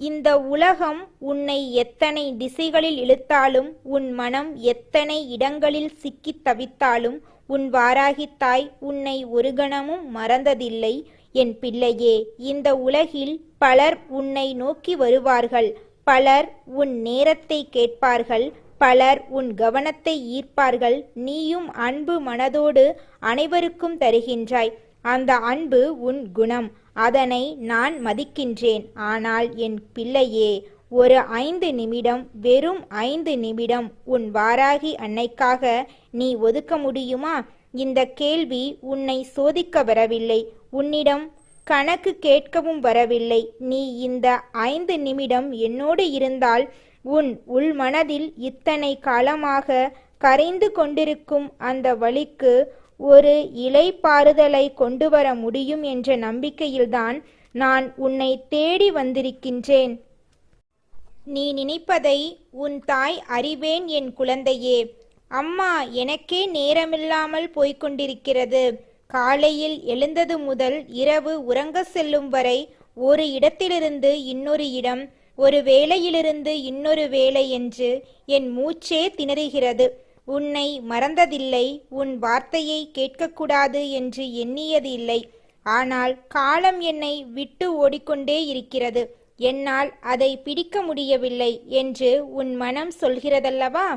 இந்த உலகம் உன்னை எத்தனை திசைகளில் இழுத்தாலும், உன் மனம் எத்தனை இடங்களில் சிக்கித் தவித்தாலும், உன் வாராகித்தாய் உன்னை ஒரு கணமும் மறந்ததில்லை என் பிள்ளையே. இந்த உலகில் பலர் உன்னை நோக்கி வருவார்கள், பலர் உன் நேரத்தை கேட்பார்கள், பலர் உன் கவனத்தை ஈர்ப்பார்கள். நீயும் அன்பு மனதோடு அனைவருக்கும் தருகின்றாய். அந்த அன்பு உன் குணம், அதனை நான் மதிக்கின்றேன். ஆனால் என் பிள்ளையே, ஒரு 5 நிமிடம், வெறும் 5 நிமிடம் உன் வாராகி அன்னைக்காக நீ ஒதுக்க முடியுமா? இந்த கேள்வி உன்னை சோதிக்க வரவில்லை, உன்னிடம் கணக்கு கேட்கவும் வரவில்லை. நீ இந்த 5 நிமிடம் என்னோடு இருந்தால் உன் உள்மனதில் இத்தனை காலமாக கரைந்து கொண்டிருக்கும் அந்த வலிக்கு ஒரு இளைப்பாறுதலை கொண்டு வர முடியும் என்ற நம்பிக்கையில்தான் நான் உன்னை தேடி வந்திருக்கின்றேன். நீ நினைப்பதை உன் தாய் அறிவேன் என் குழந்தையே. அம்மா, எனக்கே நேரமில்லாமல் போய்கொண்டிருக்கிறது. காலையில் எழுந்தது முதல் இரவு உறங்க செல்லும் வரை ஒரு இடத்திலிருந்து இன்னொரு இடம், ஒரு வேளையிலிருந்து இன்னொரு வேளை என்று என் மூச்சே திணறுகிறது. உன்னை மறந்ததில்லை, உன் வார்த்தையை கேட்கக்கூடாது என்று எண்ணியது இல்லை. ஆனால் காலம் என்னை விட்டு ஓடிக்கொண்டே இருக்கிறது. என்னால் அதை பிடிக்க முடியவில்லை என்று உன் மனம் சொல்கிறதல்லவா?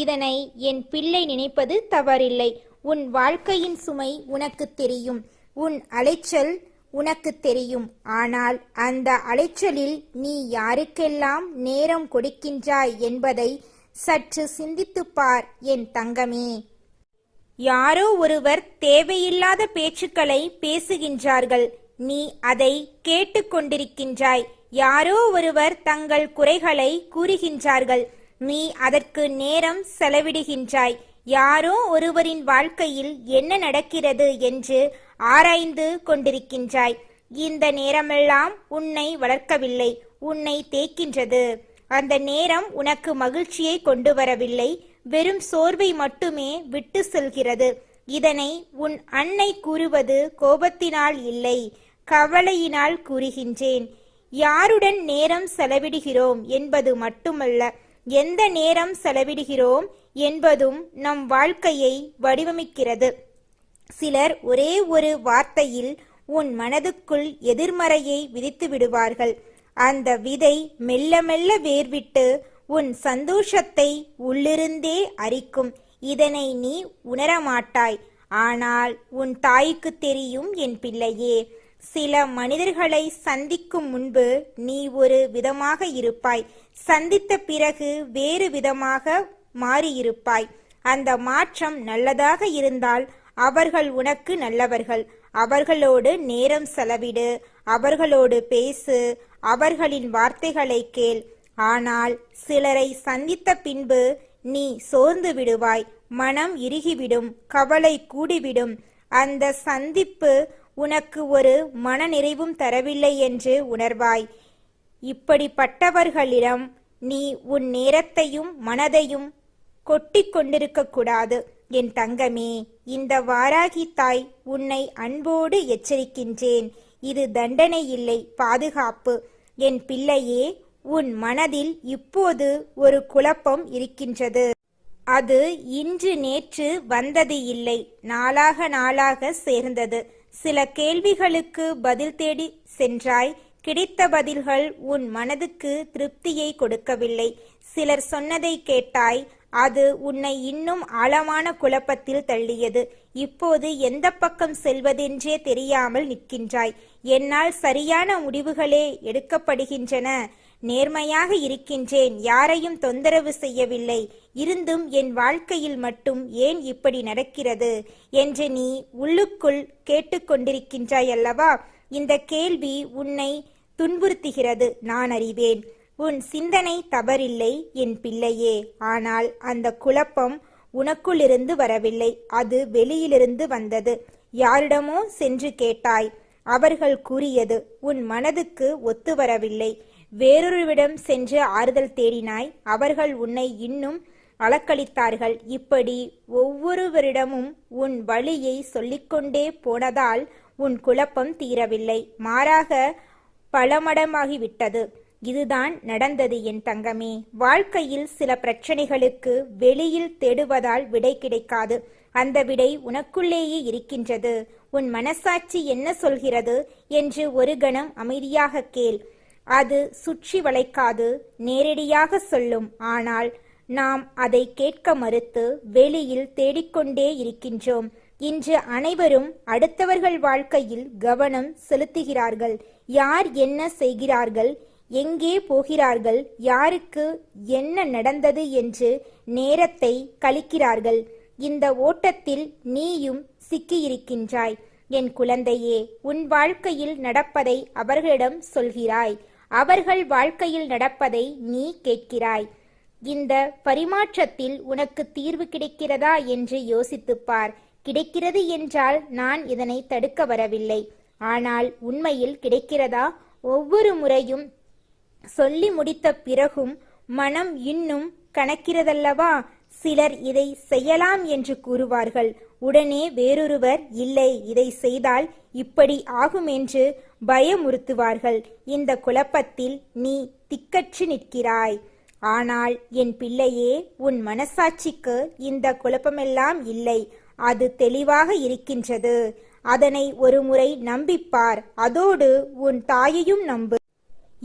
இதனை என் பிள்ளை நினைப்பது தவறில்லை. உன் வாழ்க்கையின் சுமை உனக்கு தெரியும், உன் அலைச்சல் உனக்கு தெரியும். ஆனால் அந்த அலைச்சலில் நீ யாருக்கெல்லாம் நேரம் கொடுக்கின்றாய் என்பதை சற்று சிந்தித்துப்பார் என் தங்கமே. யாரோ ஒருவர் தேவையில்லாத பேச்சுக்களை பேசுகின்றார்கள், நீ அதை கேட்டு கொண்டிருக்கின்றாய். யாரோ ஒருவர் தங்கள் குறைகளை கூறுகின்றார்கள், நீ அதற்கு நேரம் செலவிடுகின்றாய். யாரோ ஒருவரின் வாழ்க்கையில் என்ன நடக்கிறது என்று ஆராய்ந்து கொண்டிருக்கின்றாய். இந்த நேரமெல்லாம் உன்னை வளர்க்கவில்லை, உன்னை தேய்க்கின்றது. அந்த நேரம் உனக்கு மகிழ்ச்சியை கொண்டு வரவில்லை, வெறும் சோர்வை மட்டுமே விட்டு செல்கிறது. இதனை உன் அன்னை கூறுவது கோபத்தினால் இல்லை, கவலையினால் கூறுகின்றேன். யாருடன் நேரம் செலவிடுகிறோம் என்பது மட்டுமல்ல, எந்த நேரம் செலவிடுகிறோம் என்பதும் நம் வாழ்க்கையை வடிவமைக்கிறது. சிலர் ஒரே ஒரு வார்த்தையில் உன் மனதுக்குள் எதிர்மறையை விதித்து விடுவார்கள். அந்த விதை மெல்ல மெல்ல வேர்விட்டு உன் சந்தோஷத்தை உள்ளிருந்தே அரிக்கும். இதனை நீ உணரமாட்டாய், ஆனால் உன் தாய்க்கு தெரியும் என் பிள்ளையே. சில மனிதர்களை சந்திக்கும் முன்பு நீ ஒரு விதமாக இருப்பாய், சந்தித்த பிறகு வேறு விதமாக மாறியிருப்பாய். அந்த மாற்றம் நல்லதாக இருந்தால் அவர்கள் உனக்கு நல்லவர்கள். அவர்களோடு நேரம் செலவிடு, அவர்களோடு பேசு, அவர்களின் வார்த்தைகளை கேள். ஆனால் சிலரை சந்தித்த பின்பு நீ சோர்ந்து விடுவாய், மனம் இறுகிவிடும், கவலை கூடிவிடும். அந்த சந்திப்பு உனக்கு ஒரு மனநிறைவும் தரவில்லை என்று உணர்வாய். இப்படிப்பட்டவர்களிடம் நீ உன் நேரத்தையும் மனதையும் கொட்டி கொண்டிருக்க கூடாது என் தங்கமே. இந்த வாராகி தாய் உன்னை அன்போடு எச்சரிக்கின்றேன். இது தண்டனை இல்லை, பாதுகாப்பு. என் பிள்ளையே, உன் மனதில் இப்போது ஒரு குழப்பம் இருக்கின்றது. அது இன்று நேற்று வந்தது இல்லை, நாளாக நாளாக சேர்ந்தது. சில கேள்விகளுக்கு பதில் தேடி சென்றாய், கிடைத்த பதில்கள் உன் மனதுக்கு திருப்தியை கொடுக்கவில்லை. சிலர் சொன்னதை கேட்டாய், அது உன்னை இன்னும் ஆழமான குழப்பத்தில் தள்ளியது. இப்போது எந்த பக்கம் செல்வதென்றே தெரியாமல் நிற்கின்றாய். என்னால் சரியான முடிவுகளே எடுக்கப்படுகின்றன, நேர்மையாக இருக்கின்றேன், யாரையும் தொந்தரவு செய்யவில்லை, இருந்தும் என் வாழ்க்கையில் மட்டும் ஏன் இப்படி நடக்கிறது என்று நீ உள்ளுக்குள் கேட்டுக்கொண்டிருக்கின்றாய் அல்லவா? இந்த கேள்வி உன்னை துன்புறுத்துகிறது, நான் அறிவேன். உன் சிந்தனை தவறில்லை என் பிள்ளையே. ஆனால் அந்த குழப்பம் உனக்குள்ளிருந்து வரவில்லை, அது வெளியிலிருந்து வந்தது. யாரிடமோ சென்று கேட்டாய், அவர்கள் கூறியது உன் மனதுக்கு ஒத்து வரவில்லை. வேறொருவிடம் சென்று ஆறுதல் தேடினாய், அவர்கள் உன்னை இன்னும் அலக்களித்தார்கள். இப்படி ஒவ்வொருவரிடமும் உன் வழியை சொல்லிக்கொண்டே போனதால் உன் குழப்பம் தீரவில்லை, மாறாக பலமடமாகிவிட்டது. இதுதான் நடந்தது என் தங்கமே. வாழ்க்கையில் சில பிரச்சனைகளுக்கு வெளியில் தேடுவதால் விடை கிடைக்காது. அந்த விடை உனக்குள்ளேயே இருக்கின்றது. உன் மனசாட்சி என்ன சொல்கிறது என்று ஒரு கணம் அமைதியாக கேள். அது சுற்றி வளைக்காது, நேரடியாக சொல்லும். ஆனால் நாம் அதை கேட்க மறுத்து வெளியில் தேடிக்கொண்டே இருக்கின்றோம். இன்று அனைவரும் அடுத்தவர்கள் வாழ்க்கையில் கவனம் செலுத்துகிறார்கள். யார் என்ன செய்கிறார்கள், எங்கே போகிறார்கள், யாருக்கு என்ன நடந்தது என்று நேரத்தை கழிக்கிறார்கள். இந்த ஓட்டத்தில் நீயும் சிக்கியிருக்கின்றாய். என் குழந்தையே, உன் வாழ்க்கையில் நடப்பதை அவர்களிடம் சொல்கிறாய். அவர்கள் வாழ்க்கையில் நடப்பதை நீ கேட்கிறாய். இந்த பரிமாற்றத்தில் உனக்கு தீர்வு கிடைக்கிறதா என்று யோசித்துப்பார். கிடைக்கிறது என்றால் நான் இதனை தடுக்க வரவில்லை. ஆனால் உண்மையில் கிடைக்கிறதா? ஒவ்வொரு முறையும் சொல்லி முடித்த பிறகும் மனம் இன்னும் கணக்கிறதல்லவா? சிலர் இதை செய்யலாம் என்று கூறுவார்கள். உடனே வேறொருவர் இல்லை, இதை செய்தால் இப்படி ஆகும் என்று பயமுறுத்துவார்கள். இந்த குழப்பத்தில் நீ திக்கற்று நிற்கிறாய். ஆனால் என் பிள்ளையே, உன் மனசாட்சிக்கு இந்த குழப்பமெல்லாம் இல்லை. அது தெளிவாக இருக்கின்றது. அதனை ஒரு முறை நம்பிப்பார். அதோடு உன் தாயையும் நம்பு.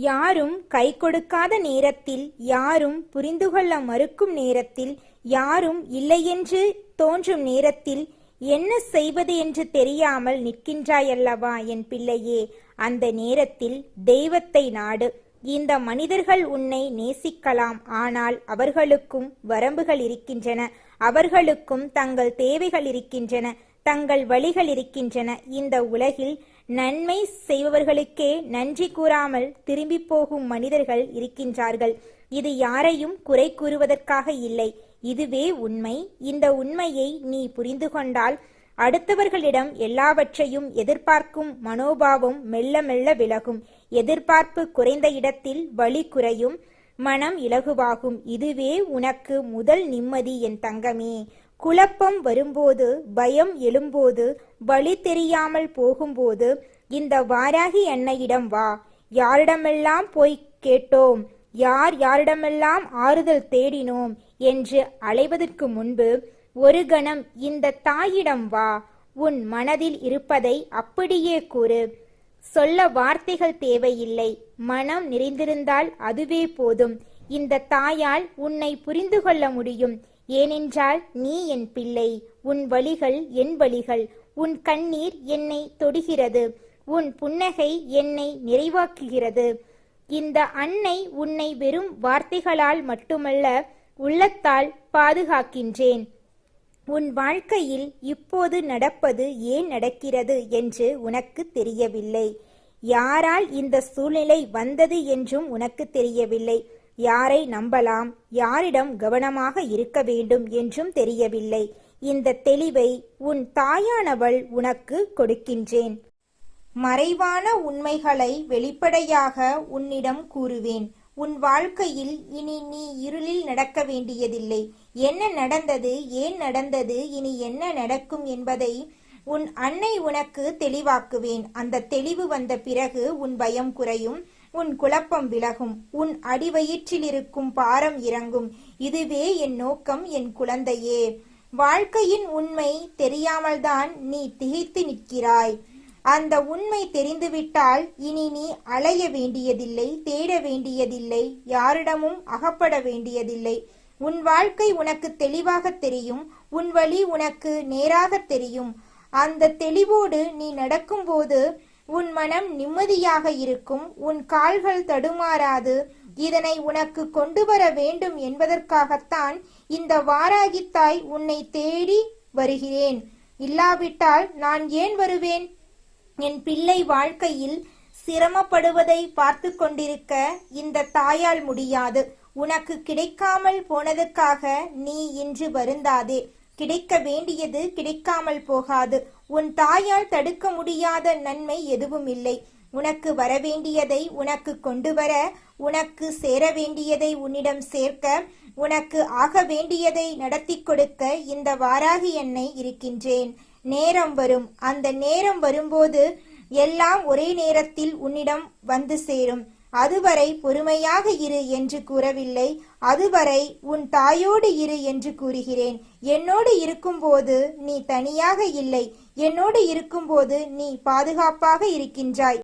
யாரும் கை கொடுக்காத நேரத்தில், யாரும் புரிந்து கொள்ள மறுக்கும் நேரத்தில், யாரும் இல்லையென்று தோன்றும் நேரத்தில் என்ன செய்வது என்று தெரியாமல் நிற்கின்றாயல்லவா என் பிள்ளையே? அந்த நேரத்தில் தெய்வத்தை நாடு. இந்த மனிதர்கள் உன்னை நேசிக்கலாம். ஆனால் அவர்களுக்கும் வரம்புகள் இருக்கின்றன. அவர்களுக்கும் தங்கள் தேவைகள் இருக்கின்றன, தங்கள் வழிகள் இருக்கின்றன. இந்த உலகில் நன்மை செய்பவர்களுக்கே நன்றி கூறாமல் திரும்பி போகும் மனிதர்கள் இருக்கின்றார்கள். இது யாரையும் குறை கூறுவதற்காக இல்லை. இதுவே உண்மை. இந்த உண்மையை நீ புரிந்து கொண்டால் அடுத்தவர்களிடம் எல்லாவற்றையும் எதிர்பார்க்கும் மனோபாவம் மெல்ல மெல்ல விலகும். எதிர்பார்ப்பு குறைந்த இடத்தில் வலி குறையும், மனம் இலகுவாகும். இதுவே உனக்கு முதல் நிம்மதி என் தங்கமே. குழப்பம் வரும்போது, பயம் எழும்போது, வழி தெரியாமல் போகும்போது இந்த வாராகி அன்னையிடம் வா. யாரிடமெல்லாம் போய் கேட்டோம், யாரிடமெல்லாம் ஆறுதல் தேடினோம் என்று அலைவதற்கு முன்பு ஒரு கணம் இந்த தாயிடம் வா. உன் மனதில் இருப்பதை அப்படியே கூறு. சொல்ல வார்த்தைகள் தேவையில்லை. மனம் நிறைந்திருந்தால் அதுவே போதும். இந்த தாயால் உன்னை புரிந்து கொள்ள முடியும். ஏனென்றால் நீ என் பிள்ளை. உன் வலிகள் என் வலிகள். உன் கண்ணீர் என்னை தொடுகிறது. உன் புன்னகை என்னை நிறைவாக்குகிறது. இந்த அன்னை உன்னை வெறும் வார்த்தைகளால் மட்டுமல்ல, உள்ளத்தால் பாதுகாக்கின்றேன். உன் வாழ்க்கையில் இப்போது நடப்பது ஏன் நடக்கிறது என்று உனக்கு தெரியவில்லை. யாரால் இந்த சூழ்நிலை வந்தது என்றும் உனக்கு தெரியவில்லை. யாரை நம்பலாம், யாரிடம் கவனமாக இருக்க வேண்டும் என்றும் தெரியவில்லை. இந்த தெளிவை உன் தாயானவள் உனக்கு கொடுக்கின்றேன். மறைவான உண்மைகளை வெளிப்படையாக உன்னிடம் கூறுவேன். உன் வாழ்க்கையில் இனி நீ இருளில் நடக்க வேண்டியதில்லை. என்ன நடந்தது, ஏன் நடந்தது, இனி என்ன நடக்கும் என்பதை உன் அன்னை உனக்கு தெளிவாக்குவேன். அந்த தெளிவு வந்த பிறகு உன் பயம் குறையும், உன் குழப்பம் விலகும், உன் அடிவயிற்றில் இருக்கும் பாரம் இறங்கும். இதுவே என் நோக்கம் என் குழந்தையே. வாழ்க்கையின் உண்மை தெரியாமல்தான் நீ திகைத்து நிற்கிறாய். அந்த உண்மை தெரிந்துவிட்டால் இனி நீ அலைய வேண்டியதில்லை, தேட வேண்டியதில்லை, யாரிடமும் அகப்பட வேண்டியதில்லை. உன் வாழ்க்கை உனக்கு தெளிவாக தெரியும். உன் வழி உனக்கு நேராக தெரியும். அந்த தெளிவோடு நீ நடக்கும்போது உன் மனம் நிம்மதியாக இருக்கும். உன் கால்கள் தடுமாறாது. இதனை உனக்கு கொண்டு வர வேண்டும் என்பதற்காகத்தான் இந்த வாராகித்தாய் உன்னை தேடி வருகிறேன். இல்லாவிட்டால் நான் ஏன் வருவேன்? என் பிள்ளை வாழ்க்கையில் சிரமப்படுவதை பார்த்து கொண்டிருக்க இந்த தாயால் முடியாது. உனக்கு கிடைக்காமல் போனதுக்காக நீ இன்று வருந்தாதே. கிடைக்க வேண்டியது கிடைக்காமல் போகாது. உன் தாயால் தடுக்க முடியாத நன்மை எதுவும் இல்லை. உனக்கு வரவேண்டியதை உனக்கு கொண்டு வர, உனக்கு சேர வேண்டியதை உன்னிடம் சேர்க்க, உனக்கு ஆக வேண்டியதை நடத்தி கொடுக்க இந்த வாராகி அன்னை இருக்கின்றேன். நேரம் வரும். அந்த நேரம் வரும்போது எல்லாம் ஒரே நேரத்தில் உன்னிடம் வந்து சேரும். அதுவரை பொறுமையாக இரு என்று கூறவில்லை, அதுவரை உன் தாயோடு இரு என்று கூறுகிறேன். என்னோடு இருக்கும்போது நீ தனியாக இல்லை, என்னோடு இருக்கும்போது நீ பாதுகாப்பாக இருக்கின்றாய்.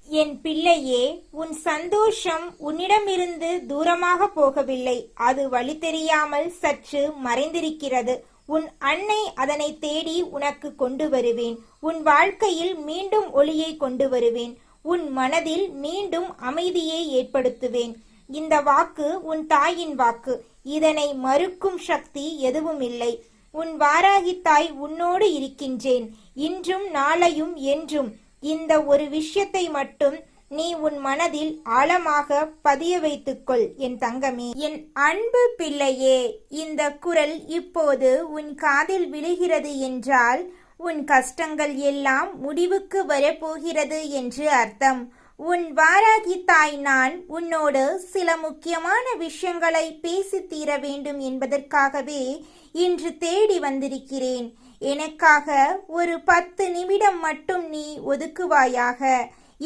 என் பிள்ளையே, உன் சந்தோஷம் உன்னிடமிருந்து தூரமாக போகவில்லை, அது வழி தெரியாமல் சற்று மறைந்திருக்கிறது. உன் அன்னை அதனை தேடி உனக்கு கொண்டு வருவேன். உன் வாழ்க்கையில் மீண்டும் ஒளியை கொண்டு வருவேன். உன் மனதில் மீண்டும் அமைதியை ஏற்படுத்துவேன். இந்த வாக்கு உன் தாயின் வாக்கு. இதனை மறுக்கும் சக்தி எதுவும் இல்லை. உன் வாராகி தாய் உன்னோடு இருக்கின்றேன், இன்றும் நாளையும் என்றும். இந்த ஒரு விஷயத்தை மட்டும் நீ உன் மனதில் ஆழமாக பதிய வைத்துக்கொள் என் தங்கமே. என் அன்பு பிள்ளையே, இந்த குரல் இப்போது உன் காதில் விழுகிறது என்றால் உன் கஷ்டங்கள் எல்லாம் முடிவுக்கு வரப்போகிறது என்று அர்த்தம். உன் வாராகி தாய் நான் உன்னோடு சில முக்கியமான விஷயங்களை பேசி தீர வேண்டும் என்பதற்காகவே இன்று தேடி வந்திருக்கிறேன். எனக்காக ஒரு 10 நிமிடம் மட்டும் நீ ஒதுக்குவாயாக?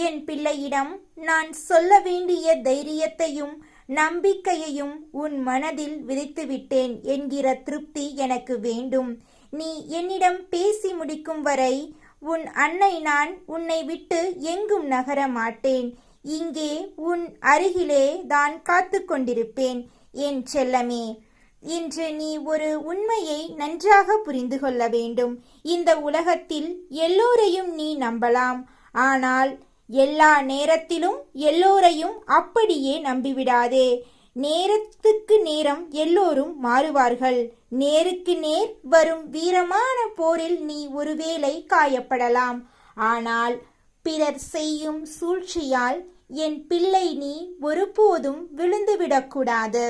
என் பிள்ளையிடம் நான் சொல்ல வேண்டிய தைரியத்தையும் நம்பிக்கையையும் உன் மனதில் விதைத்துவிட்டேன் என்கிற திருப்தி எனக்கு வேண்டும். நீ என்னிடம் பேசி முடிக்கும் வரை உன் அன்னை நான் உன்னை விட்டு எங்கும் நகர மாட்டேன். இங்கே உன் அருகிலே தான் காத்து கொண்டிருப்பேன் என் செல்லமே. இன்று நீ ஒரு உண்மையை நன்றாக புரிந்து கொள்ள வேண்டும். இந்த உலகத்தில் எல்லோரையும் நீ நம்பலாம், ஆனால் எல்லா நேரத்திலும் எல்லோரையும் அப்படியே நம்பிவிடாதே. நேரத்துக்கு நேரம் எல்லோரும் மாறுவார்கள். நேருக்கு நேர் வரும் வீரமான போரில் நீ ஒருவேளை காயப்படலாம், ஆனால் பிறர் செய்யும் சூழ்ச்சியால் என் பிள்ளை நீ ஒருபோதும் விழுந்துவிடக்கூடாது.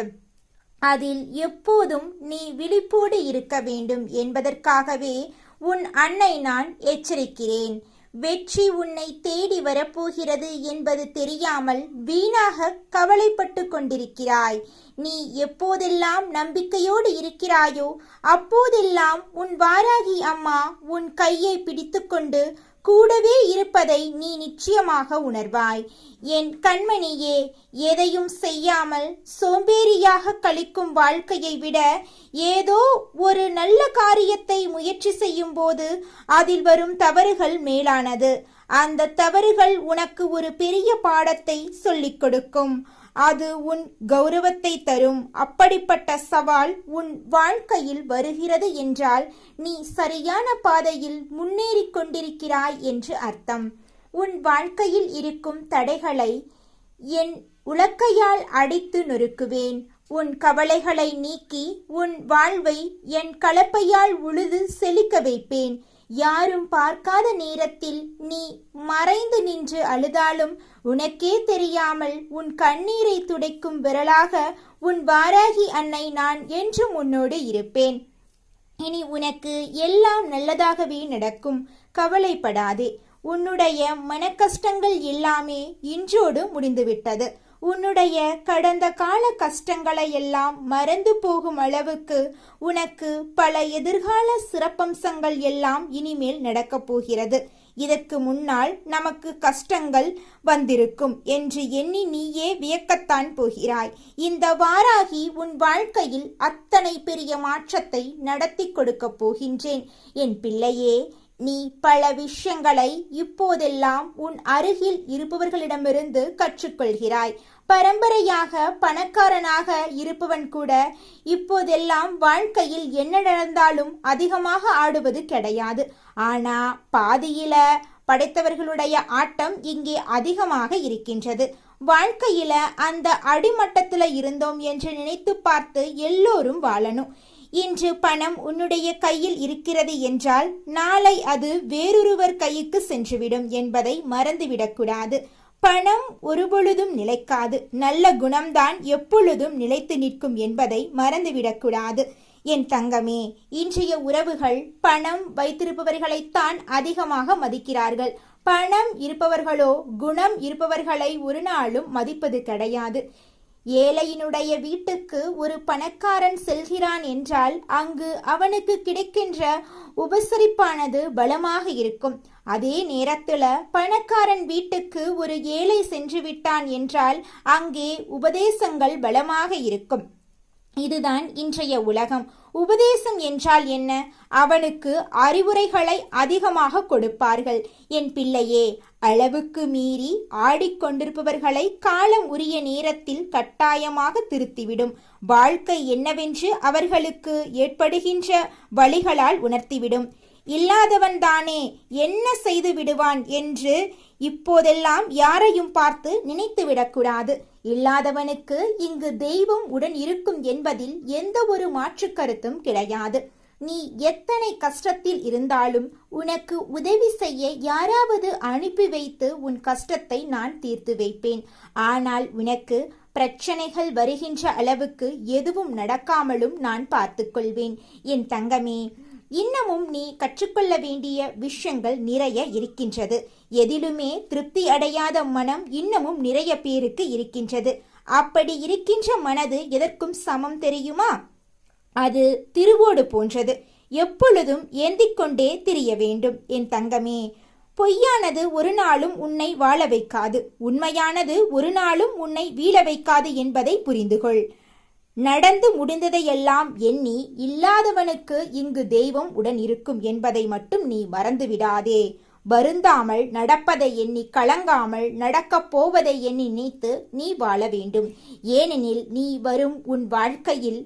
அதில் எப்போதும் நீ விழிப்போடு இருக்க வேண்டும் என்பதற்காகவே உன் அன்னை நான் எச்சரிக்கிறேன். வெற்றி உன்னை தேடி வரப்போகிறது என்பது தெரியாமல் வீணாக கவலைப்பட்டு கொண்டிருக்கிறாய். நீ எப்போதெல்லாம் நம்பிக்கையோடு இருக்கிறாயோ அப்போதெல்லாம் உன் வாராகி அம்மா உன் கையை பிடித்துக்கொண்டு கூடவே இருப்பதை நீ நிச்சயமாக உணர்வாய். என் கண்மணியே, எதையும் செய்யாமல் சோம்பேறியாக கழிக்கும் வாழ்க்கையை விட ஏதோ ஒரு நல்ல காரியத்தை முயற்சி செய்யும் போது அதில் வரும் தவறுகள் மேலானது. அந்த தவறுகள் உனக்கு ஒரு பெரிய பாடத்தை சொல்லிக் கொடுக்கும். அது உன் கௌரவத்தை தரும். அப்படிப்பட்ட சவால் உன் வாழ்க்கையில் வருகிறது என்றால் நீ சரியான பாதையில் முன்னேறி கொண்டிருக்கிறாய் என்று அர்த்தம். உன் வாழ்க்கையில் இருக்கும் தடைகளை என் உலக்கையால் அடித்து நொறுக்குவேன். உன் கவலைகளை நீக்கி உன் வாழ்வை என் கலப்பையால் உழுது செழிக்க வைப்பேன். யாரும் பார்க்காத நேரத்தில் நீ மறைந்து நின்று அழுதாலும் உனக்கே தெரியாமல் உன் கண்ணீரை துடைக்கும் விரலாக உன் வாராகி அன்னை நான் என்றும் உன்னோடு இருப்பேன். இனி உனக்கு எல்லாம் நல்லதாகவே நடக்கும். கவலைப்படாதே. உன்னுடைய மனக்கஷ்டங்கள் எல்லாமே இன்றோடு முடிந்துவிட்டது. உன்னுடைய கடந்த கால கஷ்டங்களை எல்லாம் மறந்து போகும் அளவுக்கு உனக்கு பல எதிர்கால சிறப்பம்சங்கள் எல்லாம் இனிமேல் நடக்கப் போகிறது. இதற்கு முன்னால் நமக்கு கஷ்டங்கள் வந்திருக்கும் என்று எண்ணி நீயே வியக்கத்தான் போகிறாய். இந்த வாராகி உன் வாழ்க்கையில் அத்தனை பெரிய மாற்றத்தை நடத்தி கொடுக்கப் போகின்றேன் என் பிள்ளையே. நீ பல விஷயங்களை இப்போதெல்லாம் உன் அருகில் இருப்பவர்களிடமிருந்து கற்றுக்கொள்கிறாய். பரம்பரையாக பணக்காரனாக இருப்பவன் கூட இப்போதெல்லாம் வாழ்க்கையில் என்ன நடந்தாலும் அதிகமாக ஆடுவது கிடையாது. ஆனா பாதியில படைத்தவர்களுடைய ஆட்டம் இங்கே அதிகமாக இருக்கின்றது. வாழ்க்கையில அந்த அடிமட்டத்துல இருந்தோம் என்று நினைத்து பார்த்து எல்லோரும் வாழணும். இன்று பணம் உன்னுடைய கையில் இருக்கிறது என்றால் நாளை அது வேறொருவர் கைக்கு சென்றுவிடும் என்பதை மறந்துவிடக்கூடாது. பணம் ஒருபொழுதும் நிலைக்காது. நல்ல குணம்தான் எப்பொழுதும் நிலைத்து நிற்கும் என்பதை மறந்துவிடக்கூடாது என் தங்கமே. இன்றைய உறவுகள் பணம் வைத்திருப்பவர்களைத்தான் அதிகமாக மதிக்கிறார்கள். பணம் இருப்பவர்களோ குணம் இருப்பவர்களை ஒரு நாளும் மதிப்பது கிடையாது. ஏழையினுடைய வீட்டுக்கு ஒரு பணக்காரன் செல்கிறான் என்றால் அங்கு அவனுக்கு கிடைக்கின்ற உபசரிப்பானது பலமாக இருக்கும். அதே நேரத்துல பணக்காரன் வீட்டுக்கு ஒரு ஏழை சென்று விட்டான் என்றால் அங்கே உபதேசங்கள் பலமாக இருக்கும். இதுதான் இன்றைய உலகம். உபதேசம் என்றால் என்ன? அவனுக்கு அறிவுரைகளை அதிகமாக கொடுப்பார்கள். என் பிள்ளையே, அளவுக்கு மீறி ஆடிக்கொண்டிருப்பவர்களை காலம் உரிய நேரத்தில் கட்டாயமாக திருத்திவிடும். வாழ்க்கை என்னவென்று அவர்களுக்கு ஏற்படுகின்ற வழிகளால் உணர்த்திவிடும். இல்லாதவன் தானே என்ன செய்து விடுவான் என்று இப்போதெல்லாம் யாரையும் பார்த்து நினைத்து விடக்கூடாது. இல்லாதவனுக்கு இங்கு தெய்வம் உடன் இருக்கும் என்பதில் எந்த ஒரு மாற்று கருத்தும் கிடையாது. நீ எத்தனை கஷ்டத்தில் இருந்தாலும் உனக்கு உதவி செய்ய யாராவது அனுப்பி வைத்து உன் கஷ்டத்தை நான் தீர்த்து வைப்பேன். ஆனால் உனக்கு பிரச்சனைகள் வருகின்ற அளவுக்கு எதுவும் நடக்காமலும் நான் பார்த்து கொள்வேன். என் தங்கமே, இன்னமும் நீ கற்றுக்கொள்ள வேண்டிய விஷயங்கள் நிறைய இருக்கின்றது. எதிலுமே திருப்தி அடையாத மனம் இன்னமும் நிறைய பேருக்கு இருக்கின்றது. அப்படி இருக்கின்ற மனது எதற்கும் சமம் தெரியுமா? அது திருவோடு போன்றது. எப்பொழுதும் ஏந்திக்கொண்டே திரிய வேண்டும். என் தங்கமே, பொய்யானது ஒரு நாளும் உன்னை வாழ வைக்காது, உண்மையானது ஒரு நாளும் உன்னை வீழ வைக்காது என்பதை புரிந்துகொள். நடந்து முடிந்ததையெல்லாம் எண்ணி இல்லாதவனுக்கு இங்கு தெய்வம் உடன் இருக்கும் என்பதை மட்டும் நீ மறந்துவிடாதே. வருந்தாமல் நடப்பதை எண்ணி கலங்காமல் நடக்கப் போவதை எண்ணி நினைத்து நீ வாழ வேண்டும். ஏனெனில் நீ வரும் உன் வாழ்க்கையில்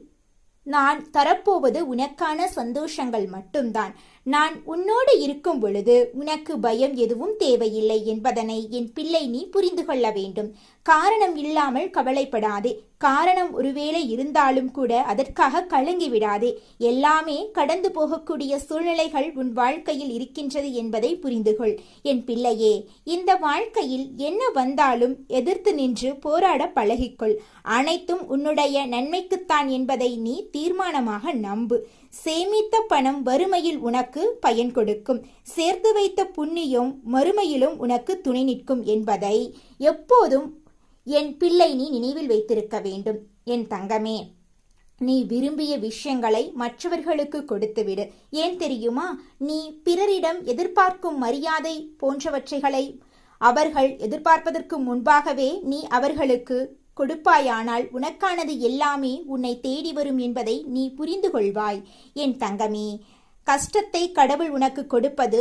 நான் தரப்போவது உனக்கான சந்தோஷங்கள் மட்டும்தான். நான் உன்னோடு இருக்கும் பொழுது உனக்கு பயம் எதுவும் தேவையில்லை என்பதனை என் பிள்ளை நீ புரிந்து கொள்ள வேண்டும். காரணம் இல்லாமல் கவலைப்படாதே. காரணம் ஒருவேளை இருந்தாலும் கூட அதற்காக கலங்கி விடாதே. எல்லாமே கடந்து போகக்கூடிய சூழ்நிலைகள் உன் வாழ்க்கையில் இருக்கின்றது என்பதை புரிந்துகொள். என் பிள்ளையே, இந்த வாழ்க்கையில் என்ன வந்தாலும் எதிர்த்து நின்று போராட பழகிக்கொள். அனைத்தும் உன்னுடைய நன்மைக்குத்தான் என்பதை நீ தீர்மானமாக நம்பு. சேமித்த பணம் வறுமையில் உனக்கு பயன் கொடுக்கும். சேர்த்து வைத்த புண்ணியம் மறுமையிலும் உனக்கு துணை நிற்கும் என்பதை எப்போதும் என் பிள்ளை நீ நினைவில் வைத்திருக்க வேண்டும். என் தங்கமே, நீ விரும்பிய விஷயங்களை மற்றவர்களுக்கு கொடுத்துவிடு. ஏன் தெரியுமா? நீ பிறரிடம் எதிர்பார்க்கும் மரியாதை போன்றவற்றைகளை அவர்கள் எதிர்பார்ப்பதற்கு முன்பாகவே நீ அவர்களுக்கு கொடுப்பாயானால் உனக்கானது எல்லாமே உன்னை தேடி வரும் என்பதை நீ புரிந்து கொள்வாய். என் தங்கமே, கஷ்டத்தை கடவுள் உனக்கு கொடுப்பது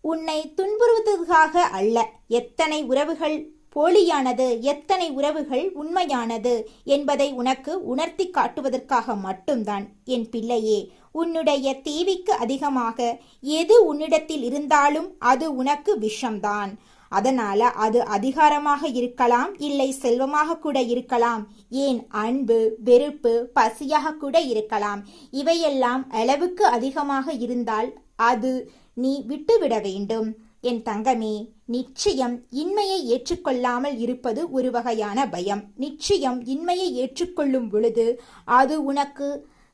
உன்னை துன்புறுவதற்காக அல்ல. எத்தனை உறவுகள் போலியானது, எத்தனை உறவுகள் உண்மையானது என்பதை உனக்கு உணர்த்தி காட்டுவதற்காக மட்டும்தான். என் பிள்ளையே, உன்னுடைய தேவைக்கு அதிகமாக எது உன்னிடத்தில் இருந்தாலும் அது உனக்கு விஷம்தான். அதனால அது அதிகாரமாக இருக்கலாம், இல்லை செல்வமாக கூட இருக்கலாம், ஏன் அன்பு, வெறுப்பு, பசியாக கூட இருக்கலாம். இவையெல்லாம் அளவுக்கு அதிகமாக இருந்தால் அது நீ விட்டுவிட வேண்டும். என் தங்கமே, நிச்சயம் இன்மையை ஏற்றுக்கொள்ளாமல் இருப்பது ஒரு வகையான பயம். நிச்சயம் இன்மையை ஏற்றுக்கொள்ளும் பொழுது அது உனக்கு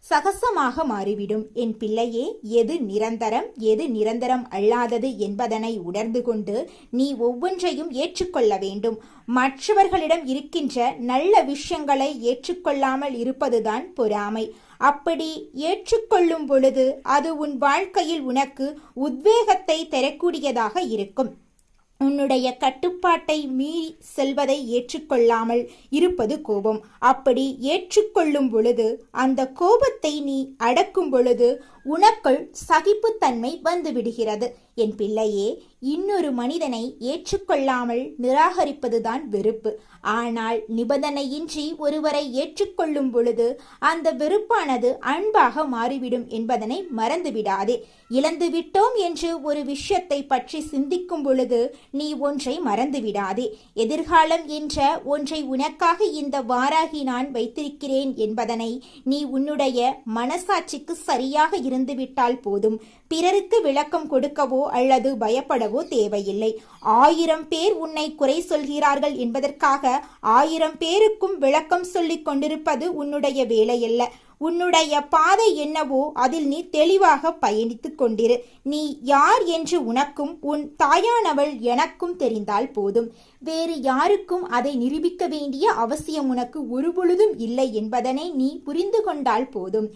சகசமாக மாறிவிடும். என் பிள்ளையே, எது நிரந்தரம் எது நிரந்தரம் அல்லாதது என்பதனை உணர்ந்து கொண்டு நீ ஒவ்வொன்றையும் ஏற்றுக்கொள்ள வேண்டும். மற்றவர்களிடம் இருக்கின்ற நல்ல விஷயங்களை ஏற்றுக்கொள்ளாமல் இருப்பதுதான் பொறாமை. அப்படி ஏற்றுக்கொள்ளும் பொழுது அது உன் வாழ்க்கையில் உனக்கு உத்வேகத்தை தரக்கூடியதாக இருக்கும். உன்னுடைய கட்டுப்பாட்டை மீறி செல்வதை ஏற்றுக்கொள்ளாமல் இருப்பது கோபம். அப்படி ஏற்றுக்கொள்ளும் பொழுது அந்த கோபத்தை நீ அடக்கும் பொழுது உனக்குள் சகிப்புத்தன்மை வந்துவிடுகிறது. என் பிள்ளையே, இன்னொரு மனிதனை ஏற்றுக்கொள்ளாமல் நிராகரிப்பதுதான் வெறுப்பு. ஆனால் நிபந்தனையின்றி ஒருவரை ஏற்றுக்கொள்ளும் பொழுது அந்த வெறுப்பானது அன்பாக மாறிவிடும் என்பதனை மறந்துவிடாதே. இழந்துவிட்டோம் என்று ஒரு விஷயத்தை பற்றி சிந்திக்கும் பொழுது நீ ஒன்றை மறந்துவிடாதே. எதிர்காலம் என்ற ஒன்றை உனக்காக இந்த வாராகி நான் வைத்திருக்கிறேன் என்பதனை நீ உன்னுடைய மனசாட்சிக்கு சரியாக இருந்துவிட்டால் போதும். பிறருக்கு விளக்கம் கொடுக்கவோ அல்லது பயப்படவோ தேவையில்லை. 1000 பேர் உன்னை குறை சொல்கிறார்கள் என்பதற்காக 1000 பேருக்கும் விளக்கம் சொல்லிக் கொண்டிருப்பது உன்னுடைய வேலையல்ல. உன்னுடைய பாதை என்னவோ அதில் நீ தெளிவாக பயணித்துக் கொண்டிரு. நீ யார் என்று உனக்கும் உன் தாயானவள் எனக்கும் தெரிந்தால் போதும். வேறு யாருக்கும் அதை நிரூபிக்க வேண்டிய அவசியம் உனக்கு ஒருபொழுதும் இல்லை என்பதனை நீ புரிந்து கொண்டால் போதும்.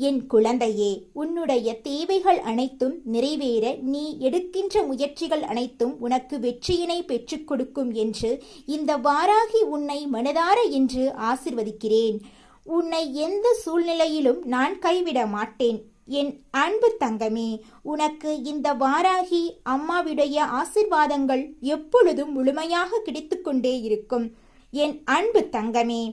என் குழந்தையே, உன்னுடைய தேவைகள் அனைத்தும் நிறைவேற நீ எடுக்கின்ற முயற்சிகள் அனைத்தும் உனக்கு வெற்றியினை பெற்றுக் கொடுக்கும் என்று இந்த வாராகி உன்னை மனதார என்று ஆசிர்வதிக்கிறேன். உன்னை எந்த சூழ்நிலையிலும் நான் கைவிட மாட்டேன். என் அன்பு தங்கமே, உனக்கு இந்த வாராகி அம்மாவுடைய ஆசிர்வாதங்கள் எப்பொழுதும் முழுமையாக கிடைத்துக்கொண்டே இருக்கும். என் அன்பு தங்கமே,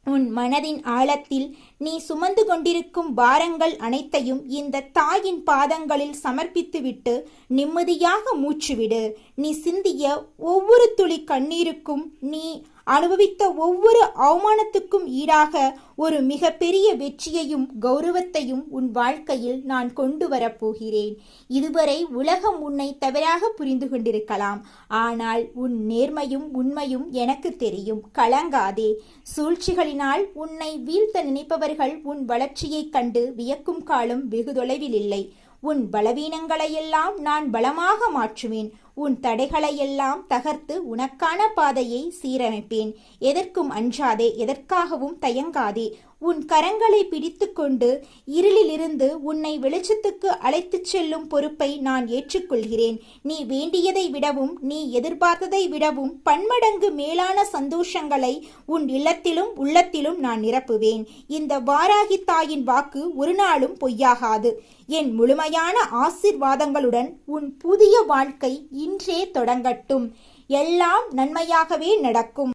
உன் மனதின் ஆழத்தில் நீ சுமந்து கொண்டிருக்கும் பாரங்கள் அனைத்தையும் இந்த தாயின் பாதங்களில் சமர்ப்பித்துவிட்டு நிம்மதியாக மூச்சுவிடு. நீ சிந்திய ஒவ்வொரு துளி கண்ணீருக்கும், நீ அனுபவித்த ஒவ்வொரு அவமானத்துக்கும் ஈடாக ஒரு மிகப்பெரிய வெற்றியையும் கௌரவத்தையும் உன் வாழ்க்கையில் நான் கொண்டு வரப்போகிறேன். இதுவரை உலகம் உன்னை தவறாக புரிந்து கொண்டிருக்கலாம். ஆனால் உன் நேர்மையும் உண்மையும் எனக்கு தெரியும். கலங்காதே. சூழ்ச்சிகளினால் உன்னை வீழ்த்த நினைப்பவர்கள் உன் வளர்ச்சியைக் கண்டு வியக்கும் காலம் வெகு தொலைவில் இல்லை. உன் பலவீனங்களையெல்லாம் நான் பலமாக மாற்றுவேன். உன் தடைகளையெல்லாம் தகர்த்து உனக்கான பாதையை சீரமைப்பேன். எதற்கும் அஞ்சாதே, எதற்காகவும் தயங்காதே. உன் கரங்களை பிடித்து கொண்டு இருளிலிருந்து உன்னை வெளிச்சத்துக்கு அழைத்துச் செல்லும் பொறுப்பை நான் ஏற்றுக்கொள்கிறேன். நீ வேண்டியதை விடவும் நீ எதிர்பார்த்ததை விடவும் பன்மடங்கு மேலான சந்தோஷங்களை உன் இல்லத்திலும் உள்ளத்திலும் நான் நிரப்புவேன். இந்த வாராகி தாயின் வாக்கு ஒரு நாளும் பொய்யாகாது. என் முழுமையான ஆசீர்வாதங்களுடன் உன் புதிய வாழ்க்கை இன்றே தொடங்கட்டும். எல்லாம் நன்மையாகவே நடக்கும்.